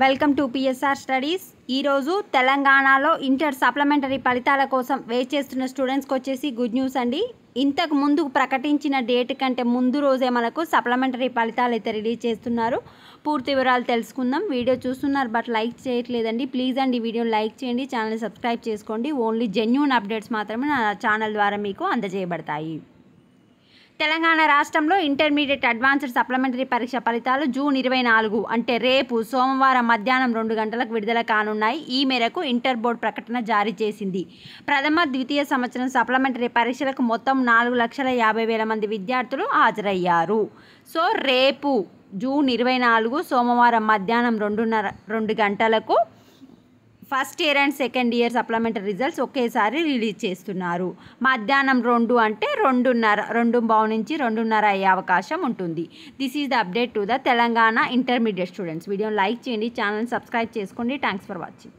Welcome to PSR studies. ఈరోజు తెలంగాణలో inter supplementary ఫలితాల కోసం వెయిట్ చేస్తున్న స్టూడెంట్స్కి వచ్చేసి గుడ్ న్యూస్ అండి. ఇంతకు ముందు ప్రకటించిన డేట్ కంటే ముందు రోజే మనకు సప్లిమెంటరీ ఫలితాలు అయితే రిలీజ్ చేస్తున్నారు. పూర్తి వివరాలు తెలుసుకుందాం. వీడియో చూస్తున్నారు బట్ లైక్ చేయట్లేదండి. ప్లీజ్ అండి వీడియో లైక్ చేయండి, ఛానల్ని సబ్స్క్రైబ్ చేసుకోండి. ఓన్లీ జెన్యూన్ అప్డేట్స్ మాత్రమే నా ఛానల్ ద్వారా మీకు అందజేయబడతాయి. తెలంగాణ రాష్ట్రంలో ఇంటర్మీడియట్ అడ్వాన్స్డ్ సప్లిమెంటరీ పరీక్ష ఫలితాలు జూన్ 24 అంటే రేపు సోమవారం మధ్యాహ్నం 2 గంటలకు విడుదల కానున్నాయి. ఈ మేరకు ఇంటర్ బోర్డు ప్రకటన జారీ చేసింది. ప్రథమ ద్వితీయ సంవత్సరం సప్లిమెంటరీ పరీక్షలకు మొత్తం 4,50,000 మంది విద్యార్థులు హాజరయ్యారు. సో రేపు జూన్ 24 సోమవారం మధ్యాహ్నం 2 గంటలకు first year and second year supplementary results ఒకేసారి రిలీజ్ చేస్తున్నారు. మధ్యాహ్నం 2 అంటే 2:15 నుంచి 2:30 అయ్యే అవకాశం ఉంటుంది. This is the update to the Telangana intermediate students. వీడియోని లైక్ చేయండి, ఛానల్ని సబ్స్క్రైబ్ చేసుకోండి. Thanks for watching.